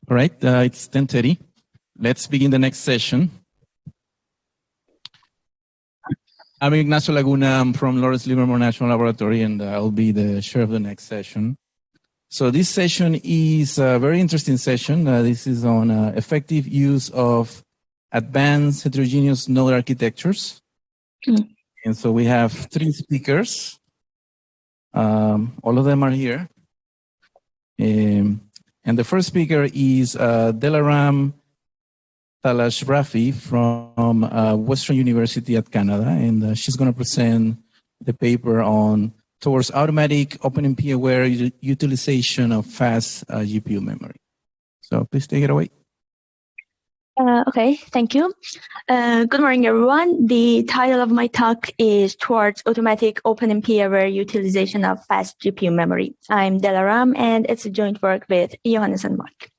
All right, it's 10:30. Let's begin the next session. I'm Ignacio Laguna. I'm from Lawrence Livermore National Laboratory, and I'll be the chair of the next session. So this session is a very interesting session. This is on effective use of advanced heterogeneous node architectures. And so we have three speakers. All of them are here. And the first speaker is Delaram Talashrafi from Western University at Canada, and she's going to present the paper on towards automatic OpenMP-aware utilization of fast GPU memory. So please take it away. Okay, thank you. Good morning, everyone. The title of my talk is Towards Automatic OpenMP-aware Utilization of Fast GPU Memory. I'm Delaram, and it's a joint work with Johannes and Mark.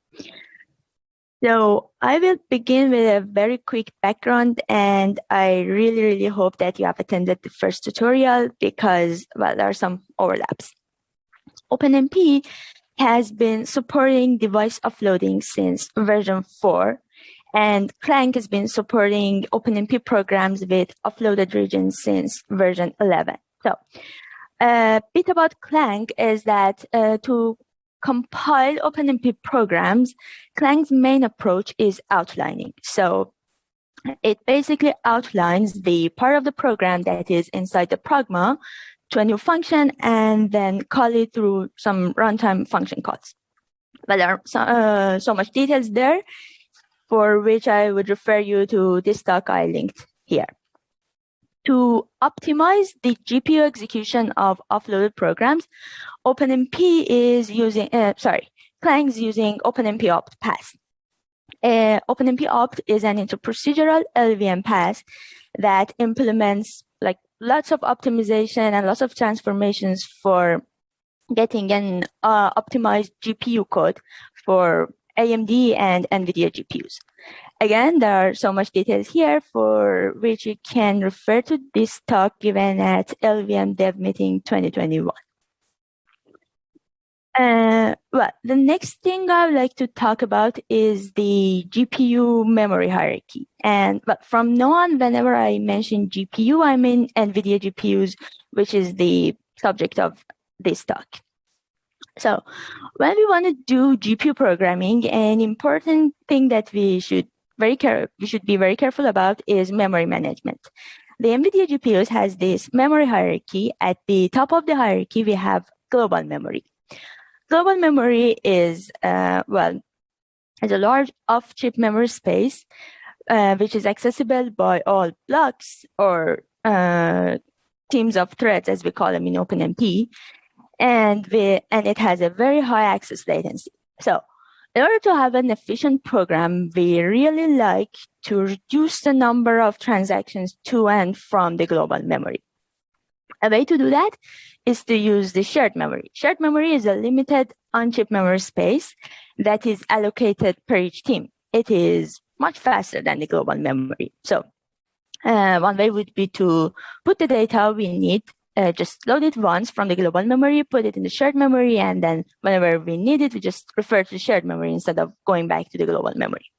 So I will begin with a very quick background, and I really hope that you have attended the first tutorial because, well, there are some overlaps. OpenMP has been supporting device offloading since version 4, and Clang has been supporting OpenMP programs with offloaded regions since version 11. So a bit about Clang is that to compile OpenMP programs, Clang's main approach is outlining. So it basically outlines the part of the program that is inside the pragma to a new function and then call it through some runtime function calls. But there are so much details there, for which I would refer you to this talk I linked here. To optimize the GPU execution of offloaded programs, OpenMP is using, Clang's using OpenMP-opt pass. OpenMP-opt is an interprocedural LVM pass that implements like lots of optimization and lots of transformations for getting an optimized GPU code for AMD and NVIDIA GPUs. Again, there are so much details here for which you can refer to this talk given at LVM Dev Meeting 2021. Well, the next thing I would like to talk about is the GPU memory hierarchy. But from now on, whenever I mention GPU, I mean NVIDIA GPUs, which is the subject of this talk. So when we want to do GPU programming, an important thing that we should be very careful about is memory management. The NVIDIA GPUs has this memory hierarchy. At the top of the hierarchy, we have global memory. Global memory is, a large off-chip memory space, which is accessible by all blocks or teams of threads, as we call them in OpenMP. And it has a very high access latency. So in order to have an efficient program, we really like to reduce the number of transactions to and from the global memory. A way to do that is to use the shared memory. Shared memory is a limited on-chip memory space that is allocated per each team. It is much faster than the global memory. So one way would be to put the data we need, just load it once from the global memory, put it in the shared memory, and then whenever we need it, we just refer to the shared memory instead of going back to the global memory.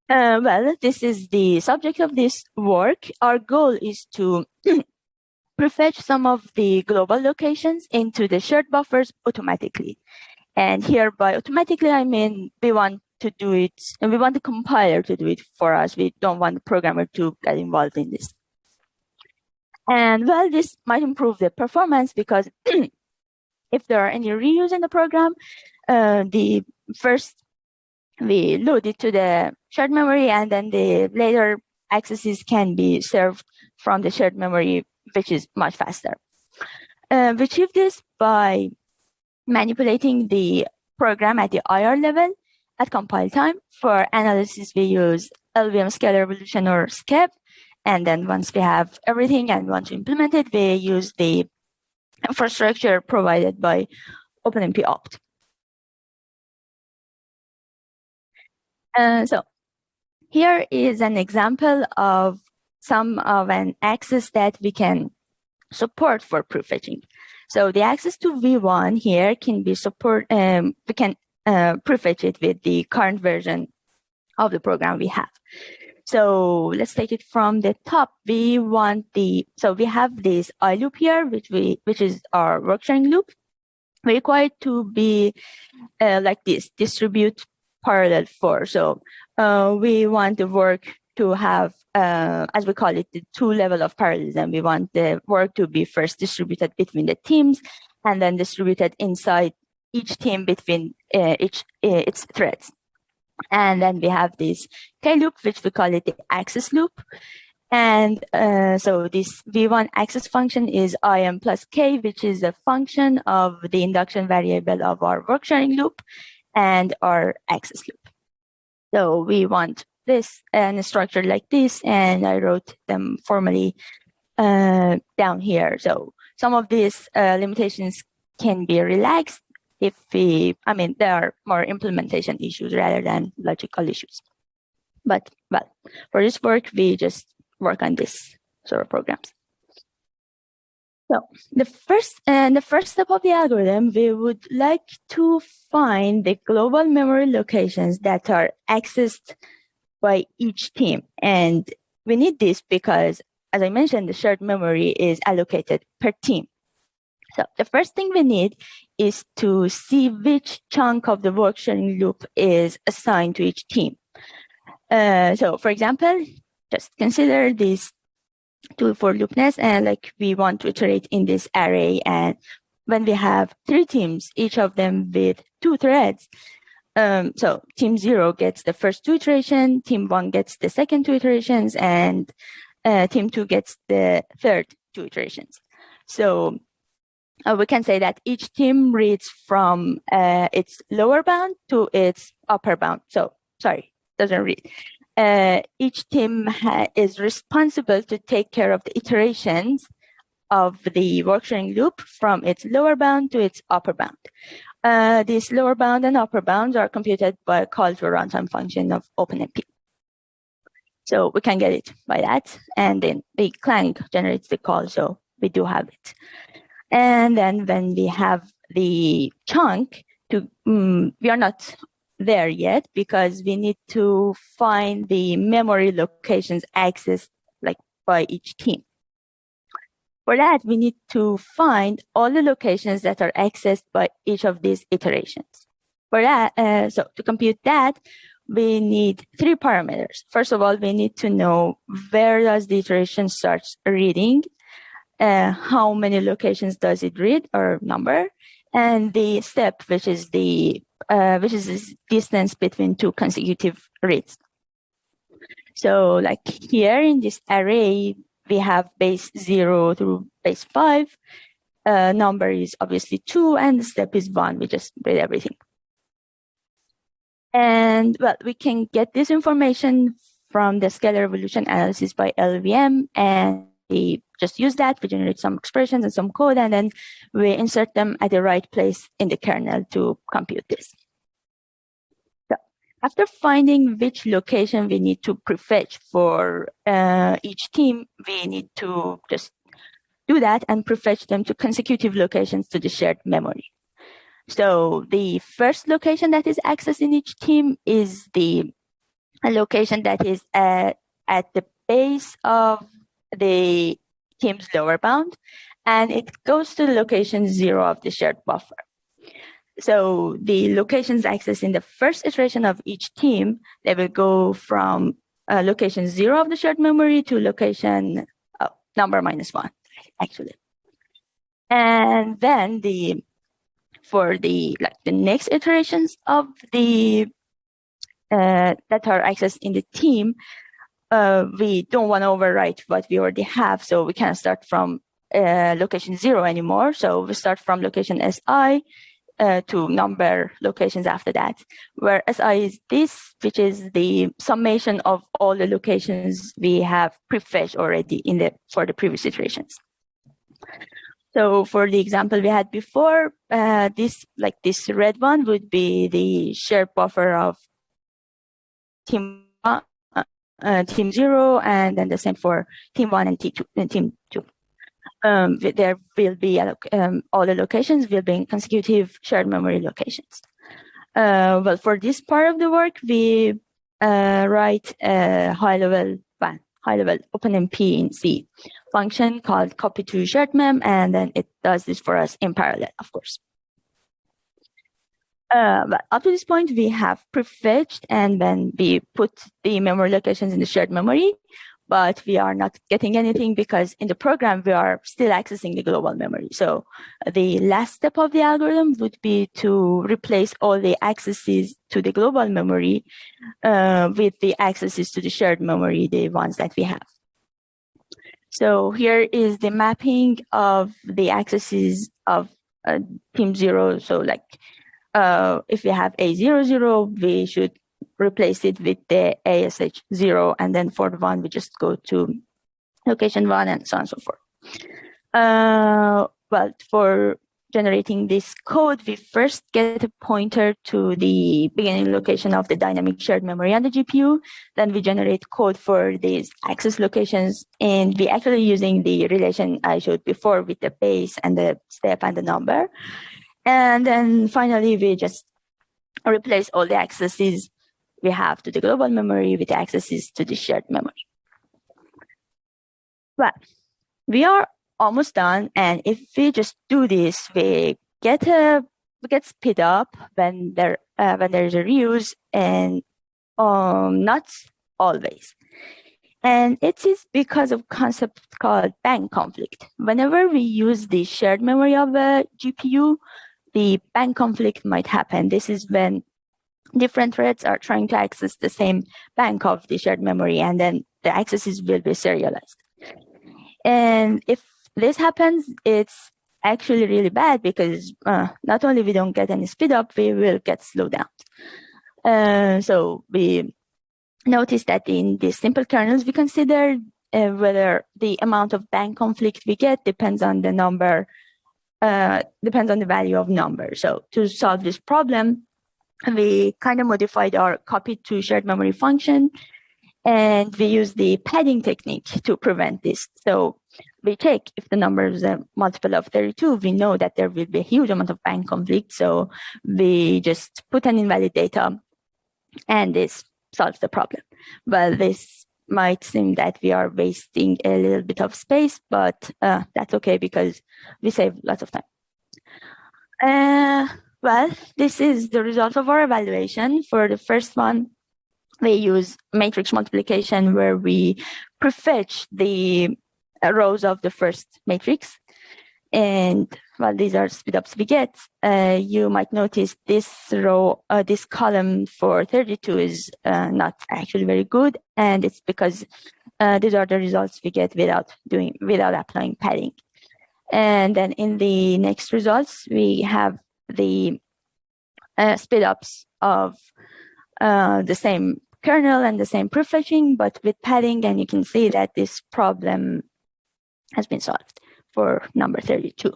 Well, this is the subject of this work. Our goal is to prefetch some of the global locations into the shared buffers automatically. And here by automatically, I mean we want to do it, and we want the compiler to do it for us. We don't want the programmer to get involved in this. And well, this might improve the performance because if there are any reuse in the program, first we load it to the shared memory, and then the later accesses can be served from the shared memory, which is much faster. We achieve this by manipulating the program at the IR level at compile time. For analysis, we use LVM scalar evolution or SCEP. And then once we have everything and want to implement it, we use the infrastructure provided by OpenMP-opt. So here is an example of some of an access that we can support for prefetching. So the access to V1 here can be we can prefetch it with the current version of the program we have. So let's take it from the top. We have this I loop here, which is our work sharing loop. We require it to be like this, distribute parallel for. So we want the work to have, as we call it, the two level of parallelism. We want the work to be first distributed between the teams and then distributed inside each team between its threads. And then we have this K loop, which we call it the access loop. And so this V1 access function is IM plus K, which is a function of the induction variable of our work sharing loop and our access loop. So we want this and structured like this, and I wrote them formally down here. So some of these limitations can be relaxed if there are more implementation issues rather than logical issues. But well, for this work, we just work on this sort of programs. So the first step of the algorithm, we would like to find the global memory locations that are accessed by each team. And we need this because, as I mentioned, the shared memory is allocated per team. So the first thing we need is to see which chunk of the work sharing loop is assigned to each team. So for example, just consider these two for loopness, and like we want to iterate in this array. And when we have 3 teams, each of them with 2 threads, so team 0 gets the first 2 iterations, team 1 gets the second 2 iterations, and team 2 gets the third 2 iterations. So we can say that each team reads from its lower bound to its upper bound. So, sorry, doesn't read. Each team is responsible to take care of the iterations of the work sharing loop from its lower bound to its upper bound. These lower bound and upper bounds are computed by a call to a runtime function of OpenMP. So we can get it by that, and then the Clang generates the call, so we do have it. And then when we have the chunk, we are not there yet because we need to find the memory locations accessed by each team. For that, we need to find all the locations that are accessed by each of these iterations. For that, so to compute that, we need 3 parameters. First of all, we need to know where does the iteration start reading, how many locations does it read or number, and the step, which is the distance between 2 consecutive reads. So like here in this array, we have base 0 through base 5. Number is obviously 2, and the step is 1. We just read everything. And well, we can get this information from the scalar evolution analysis by LVM, and we just use that. We generate some expressions and some code, and then we insert them at the right place in the kernel to compute this. So after finding which location we need to prefetch for each team, we need to just do that and prefetch them to consecutive locations to the shared memory. So the first location that is accessed in each team is the location that is at the base of the team's lower bound, and it goes to the location 0 of the shared buffer. So the locations accessed in the first iteration of each team, they will go from location 0 of the shared memory to location number -1, actually. And then for the next iterations of the that are accessed in the team, we don't want to overwrite what we already have, so we can't start from location 0 anymore. So we start from location SI to number locations after that, where SI is this, which is the summation of all the locations we have prefetched already for the previous iterations. So for the example we had before, this red one would be the shared buffer of team 0, and then the same for team 1 and team 2. There will be all the locations will be in consecutive shared memory locations. Well, for this part of the work, we write a high-level OpenMP in C function called copy to shared mem, and then it does this for us in parallel, of course. But up to this point, we have prefetched, and then we put the memory locations in the shared memory, but we are not getting anything because in the program, we are still accessing the global memory. So the last step of the algorithm would be to replace all the accesses to the global memory with the accesses to the shared memory, the ones that we have. So here is the mapping of the accesses of team 0. So like if we have A00, we should replace it with the ASH0. And then for the 1, we just go to location 1 and so on and so forth. Well, for generating this code, we first get a pointer to the beginning location of the dynamic shared memory on the GPU. Then we generate code for these access locations. And we actually using the relation I showed before with the base and the step and the number. And then finally, we just replace all the accesses we have to the global memory with the accesses to the shared memory. Well, we are almost done. And if we just do this, we get speed up when there's a reuse, and not always. And it is because of concept called bank conflict. Whenever we use the shared memory of a GPU, the bank conflict might happen. This is when different threads are trying to access the same bank of the shared memory, and then the accesses will be serialized. And if this happens, it's actually really bad because not only we don't get any speed up, we will get slowed down. So we notice that in the simple kernels we consider whether the amount of bank conflict we get depends on the number, depends on the value of number. So to solve this problem, we kind of modified our copy to shared memory function, and we use the padding technique to prevent this. So we check if the number is a multiple of 32, we know that there will be a huge amount of bank conflict. So we just put an invalid data, and this solves the problem. Well, this might seem that we are wasting a little bit of space, but that's okay because we save lots of time. Well, this is the result of our evaluation. For the first one, we use matrix multiplication where we prefetch the rows of the first matrix. And well, these are speedups we get. You might notice this row, this column for 32 is not actually very good. And it's because these are the results we get without applying padding. And then in the next results, we have the speedups of the same kernel and the same prefetching, but with padding. And you can see that this problem has been solved for number 32.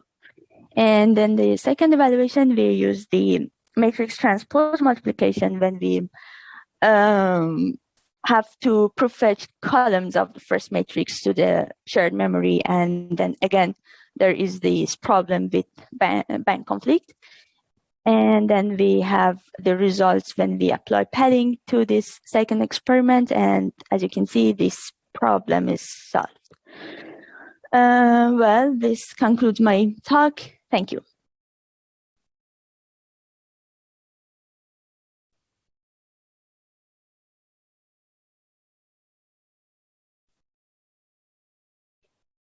And then the second evaluation, we use the matrix transpose multiplication when we have to prefetch columns of the first matrix to the shared memory. And then again, there is this problem with bank conflict. And then we have the results when we apply padding to this second experiment. And as you can see, this problem is solved. Well, this concludes my talk. Thank you.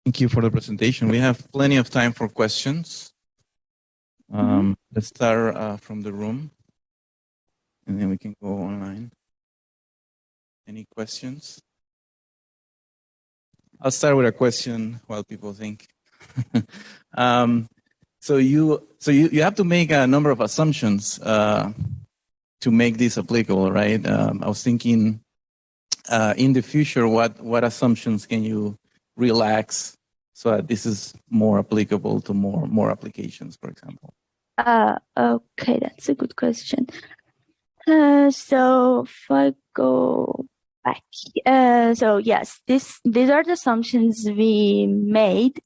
Thank you for the presentation. We have plenty of time for questions. Let's start from the room, and then we can go online. Any questions? I'll start with a question while people think. So you have to make a number of assumptions to make this applicable, right? I was thinking in the future, what assumptions can you relax so that this is more applicable to more applications, for example? Okay, that's a good question. So if I go back, so yes, these are the assumptions we made,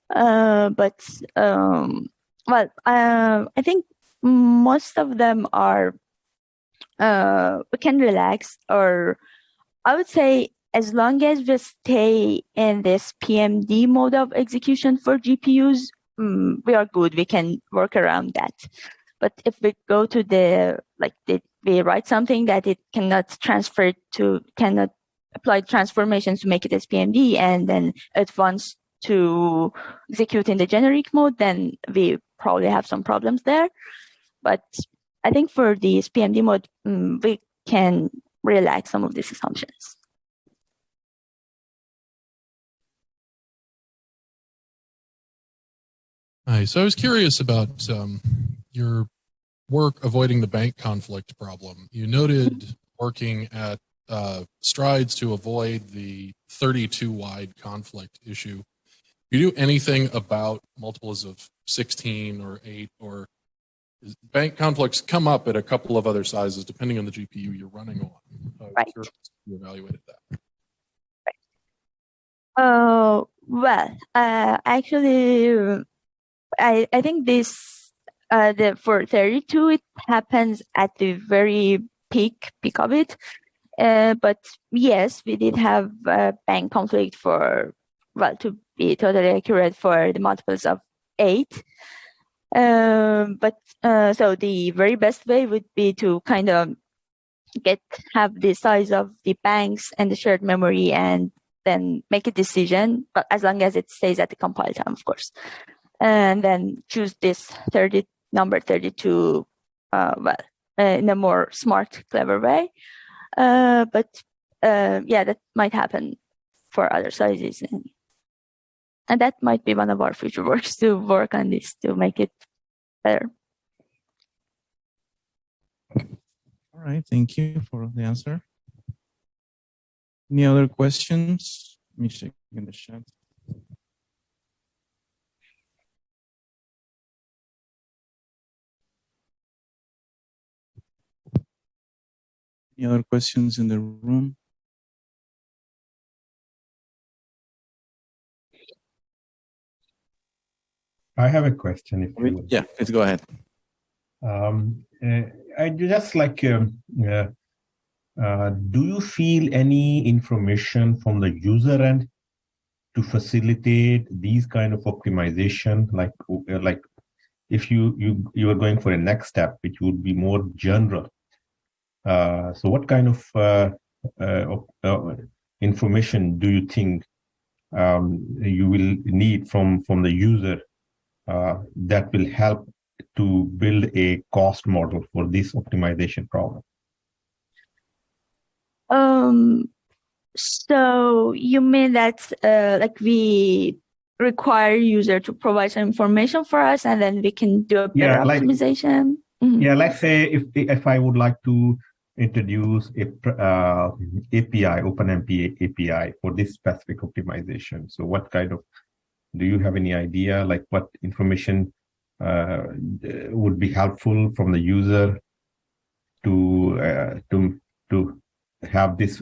but well, I think most of them are, we can relax, or I would say as long as we stay in this PMD mode of execution for GPUs, we are good. We can work around that. But if we go to we write something that it cannot cannot apply transformations to make it as PMD, and then it wants to execute in the generic mode, then we probably have some problems there. But I think for this PMD mode, we can relax some of these assumptions. Hi, so I was curious about your work avoiding the bank conflict problem. You noted working at strides to avoid the 32 wide conflict issue. Do you do anything about multiples of 16 or 8, or bank conflicts come up at a couple of other sizes depending on the GPU you're running on? Right. You evaluated that. Right. Well, actually, I think this for 32 it happens at the very peak of it. But yes, we did have a bank conflict for, well, to be totally accurate, for the multiples of 8. So the very best way would be to kind of have the size of the banks and the shared memory, and then make a decision, but as long as it stays at the compile time, of course. And then choose this number 32, in a more smart, clever way. But yeah, that might happen for other sizes. And that might be one of our future works, to work on this to make it better. All right, thank you for the answer. Any other questions? Let me check in the chat. Any other questions in the room? I have a question. If you Yeah, please go ahead. I just like, do you feel any information from the user end to facilitate these kind of optimization? Like if you are going for a next step, which would be more general. So what kind of information do you think you will need from the user that will help to build a cost model for this optimization problem? So you mean that like we require user to provide some information for us, and then we can do a better optimization? Yeah, let's say if I would like to introduce a API, OpenMP API for this specific optimization. So what kind of, do you have any idea, like what information would be helpful from the user to have this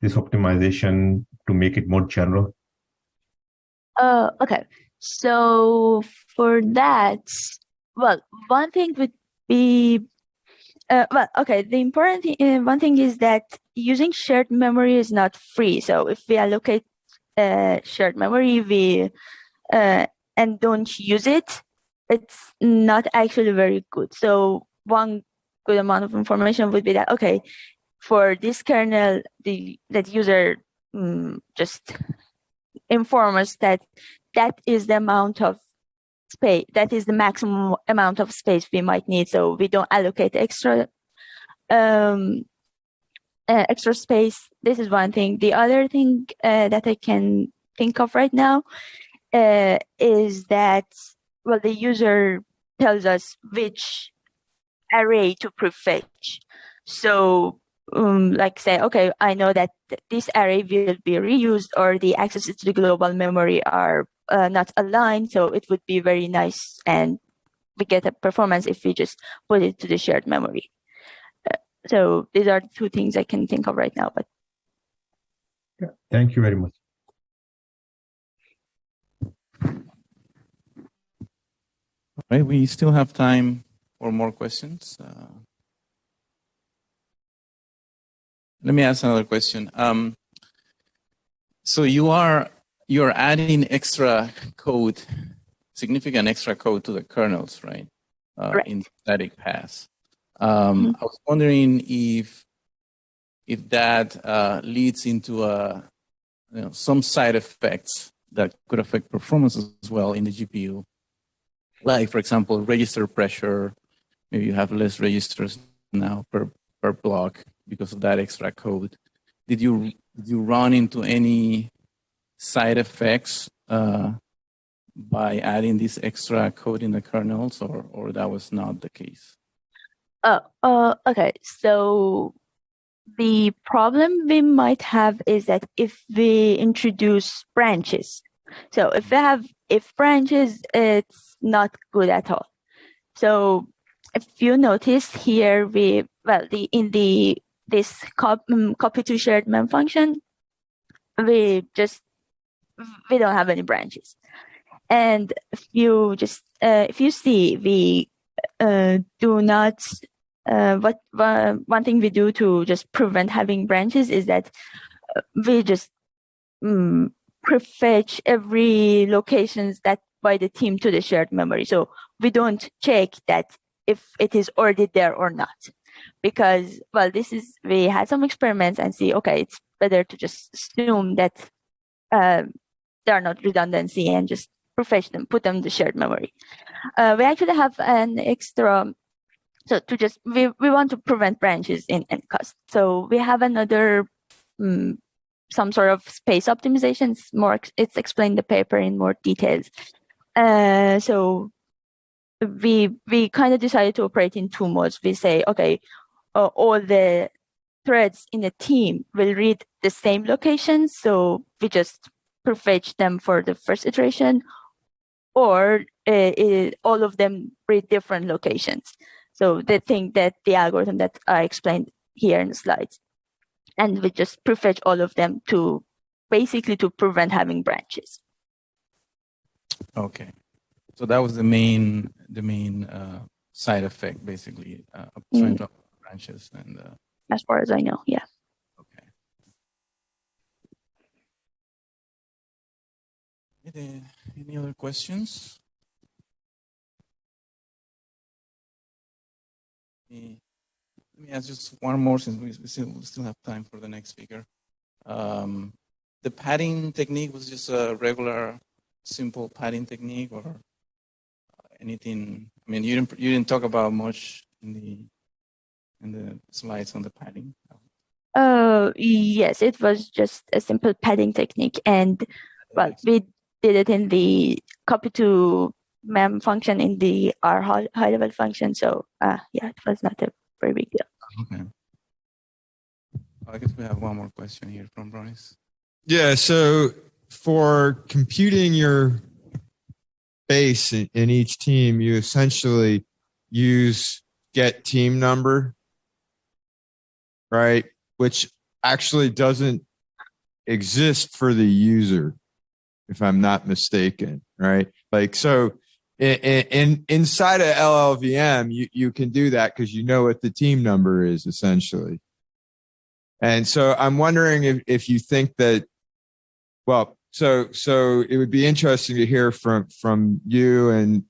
optimization to make it more general? Okay, so for that, well, one thing would be, the important thing, one thing is that using shared memory is not free. So if we allocate shared memory, and don't use it, it's not actually very good. So one good amount of information would be that, okay, for this kernel, that user just inform us that is the amount of space, that is the maximum amount of space we might need. So we don't allocate extra space. This is one thing. The other thing that I can think of right now is that, well, the user tells us which array to prefetch. So like say, okay, I know that this array will be reused, or the accesses to the global memory are not aligned. So it would be very nice, and we get a performance if we just put it to the shared memory. So these are the two things I can think of right now. But yeah, thank you very much. All right, we still have time or more questions? Let me ask another question. So you're adding extra code, significant extra code to the kernels, right? In static paths. I was wondering if that leads into some side effects that could affect performance as well in the GPU. Like, for example, register pressure. Maybe you have less registers now per block because of that extra code. Did you run into any side effects by adding this extra code in the kernels, or that was not the case? Okay. So the problem we might have is that if we introduce branches, so if we have if branches, it's not good at all. So if you notice here, this copy to shared mem function, we don't have any branches. And if you see, we do not. One thing we do to just prevent having branches is that we just prefetch every locations that by the team to the shared memory. So we don't check that if it is already there or not, because we had some experiments and see, okay, it's better to just assume that there are not redundancy and just prefetch them, put them in the shared memory. We actually have an extra. So we want to prevent branches in cost. So we have another some sort of space optimization. It's explained in the paper in more details. So we kind of decided to operate in two modes. We say, okay, all the threads in a team will read the same location, so we just prefetch them for the first iteration, or all of them read different locations. So they think that the algorithm that I explained here in the slides, and we just prefetch all of them to basically to prevent having branches. Okay, so that was the main side effect, basically, trying to avoid branches. And as far as I know, yeah. Okay. Any other questions? Let me ask just one more, since we still have time for the next speaker. The padding technique was just a regular, simple padding technique, or anything? I mean, you didn't talk about much in the slides on the padding. Yes, it was just a simple padding technique, and we did it in the copy to mem function in the R high level function. So yeah, it was not a very big deal. Okay. I guess we have one more question here from Bryce. Yeah, so for computing your base in each team, you essentially use get team number, right? Which actually doesn't exist for the user, if I'm not mistaken, right? Like, so inside of LLVM, you can do that because you know what the team number is essentially. And so I'm wondering if you think that, well, so it would be interesting to hear from you and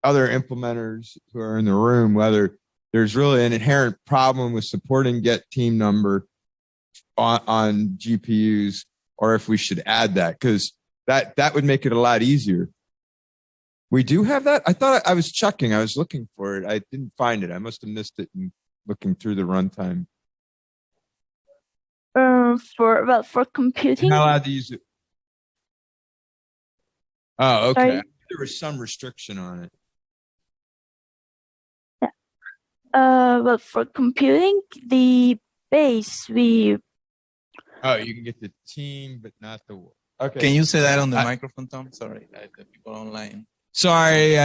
other implementers who are in the room whether there's really an inherent problem with supporting get team number on GPUs, or if we should add that, because that would make it a lot easier. We do have that? I thought I was checking. I was looking for it. I didn't find it. I must have missed it in looking through the runtime. For computing, you're not allowed to use it. Oh, okay. Sorry? There was some restriction on it. Yeah. For computing, the base Oh, you can get the team, but not the. Okay. Can you say that on the microphone, Tom? Sorry, the people online. Sorry,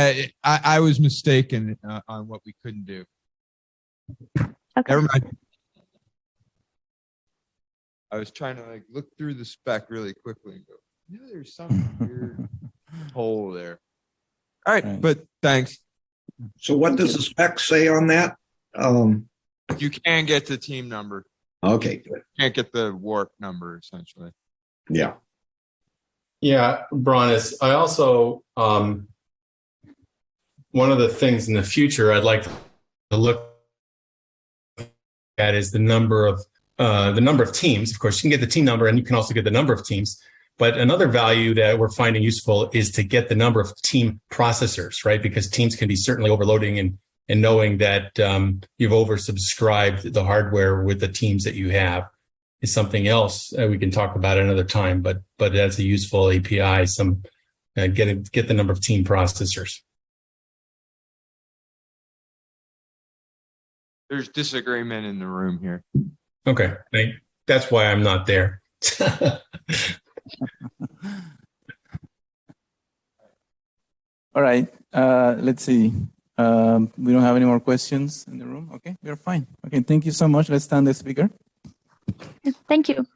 I was mistaken on what we couldn't do. Okay. Never mind. I was trying to look through the spec really quickly and go, there's some weird hole there. All right, but thanks. So what does the spec say on that? You can get the team number. Okay, good. Can't get the work number essentially. Yeah. Yeah, Bronis, I also, one of the things in the future I'd like to look at is the number of teams. Of course, you can get the team number and you can also get the number of teams. But another value that we're finding useful is to get the number of team processors, right? Because teams can be certainly overloading, and knowing that you've oversubscribed the hardware with the teams that you have is something else we can talk about another time. But that's a useful API. Get the number of team processors. There's disagreement in the room here. Okay, that's why I'm not there. All right. Let's see. We don't have any more questions in the room. Okay, we're fine. Okay, thank you so much. Let's stand the speaker. Thank you.